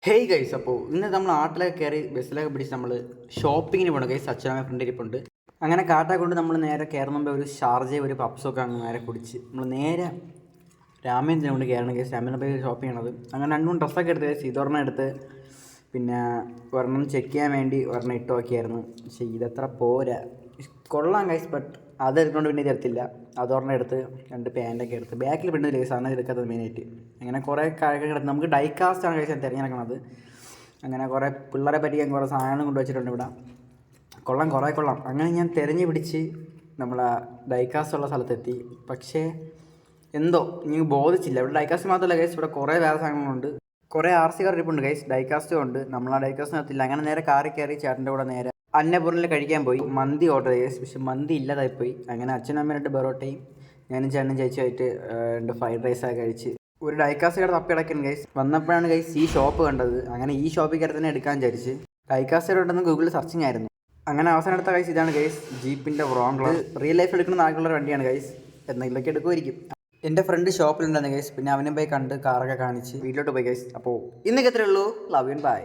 Hey guys, അപ്പോൾ ഇന്ന് നമ്മൾ നാട്ടിലൊക്കെ കയറി ബസ്സിലൊക്കെ പിടിച്ച് നമ്മൾ ഷോപ്പിങ്ങിന് പോകണം ഗൈസ്. അച്ഛനമ്മ ഫ്രണ്ട് ഇരിപ്പുണ്ട്. അങ്ങനെ കാട്ട കൊണ്ട് നമ്മൾ നേരെ കയറുന്ന മുമ്പ് ഒരു ഷാർജ ഒരു പപ്സൊക്കെ അങ്ങ് നേരെ കുടിച്ച് നമ്മൾ നേരെ രാമേന്ദ്രൻ കൊണ്ട് കയറണം ഗൈസ്. രാമേന്ദ്രൻ പോയി ഷോപ്പ് ചെയ്യണത്. അങ്ങനെ 2-3 ഡ്രസ്സൊക്കെ എടുത്ത് ഗൈസ്. ഇതൊരെണ്ണം എടുത്ത് പിന്നെ ഒരെണ്ണം ചെക്ക് ചെയ്യാൻ വേണ്ടി ഒരെണ്ണം ഇട്ട് നോക്കിയായിരുന്നു. പക്ഷേ ഇതത്ര പോരാ, കൊള്ളാം ഗൈസ്. ബട്ട് അതെടുക്കൊണ്ട് പിന്നെ തരത്തില്ല. അതൊരെണ്ണം എടുത്ത് 2 പാൻറ്റൊക്കെ എടുത്ത് ബാക്കിൽ പെണ്ണില്ല ഗൈസ്. ആണ് എടുക്കാത്തത് മെയിനായിട്ട്. അങ്ങനെ കുറേ കാര്യങ്ങൾ എടുത്ത് നമുക്ക് ഡൈകാസ്റ്റാണ് ഗൈസ് ഞാൻ തിരഞ്ഞെടുക്കണത്. അങ്ങനെ കുറേ പിള്ളേരെ പറ്റിക്കാൻ കുറേ സാധനങ്ങൾ കൊണ്ടുവച്ചിട്ടുണ്ട് ഇവിടെ. കൊള്ളാം. അങ്ങനെ ഞാൻ തിരഞ്ഞു പിടിച്ച് നമ്മളെ ഡൈകാസ്റ്റ് ഉള്ള സ്ഥലത്തെത്തി. പക്ഷേ എന്തോ എനിക്ക് ബോധിച്ചില്ല. ഇവിടെ ഡൈകാസ്റ്റ് മാത്രമല്ല ഗൈസ്, ഇവിടെ കുറേ വേറെ സാധനങ്ങളുണ്ട്. കുറേ RC കാർ ഇരിപ്പുണ്ട് ഗൈസ്. ഡൈകാസ്റ്റും ഉണ്ട്. നമ്മൾ ആ ഡൈകാസ്റ്റിനകത്തില്ല. അങ്ങനെ നേരെ കാറിൽ കയറി ചേട്ടൻ്റെ കൂടെ നേരെ അന്നപൂർണിൽ കഴിക്കാൻ പോയി. മന്തി ഓർഡർ ചെയ്ത്, പക്ഷെ മന്തി ഇല്ലാതായിപ്പോയി. അങ്ങനെ അച്ഛനും അമ്മ 2 ബെറോട്ടയും ഞാനും ചേട്ടനും ചേച്ചിയായിട്ട് 2 ഫ്രൈഡ് റൈസൊക്കെ കഴിച്ച് ഒരു ഡൈകാസ്റ്റ് കട തപ്പി അടയ്ക്കുന്നു ഗൈസ്. വന്നപ്പോഴാണ് ഗൈസ് ഈ ഷോപ്പ് കണ്ടത്. അങ്ങനെ ഈ ഷോപ്പിൽ കയറി തന്നെ എടുക്കാൻ വിചാരിച്ച്. ഡൈകാസ്റ്റ് ഉണ്ടെന്ന് ഗൂഗിളിൽ സെർച്ചിങ് ആയിരുന്നു. അങ്ങനെ അവസാനം എടുത്ത ഗൈസ് ഇതാണ് ഗൈസ്, ജീപ്പിൻ്റെ വ്രോംഗ്ലർ. റിയൽ ലൈഫിൽ എടുക്കുന്ന ആൾക്കുള്ള വണ്ടിയാണ് ഗൈസ്. എന്തെങ്കിലുമൊക്കെ എടുക്കുമായിരിക്കും. എൻ്റെ ഫ്രണ്ട് ഷോപ്പിലുണ്ടായിരുന്നു ഗൈസ്. പിന്നെ അവനും പോയി കണ്ട് കാറൊക്കെ കാണിച്ച് വീട്ടിലോട്ട് പോയി ഗൈസ്. അപ്പോൾ ഇന്നൊക്കെ എത്രയേ ഉള്ളൂ. Love you, by.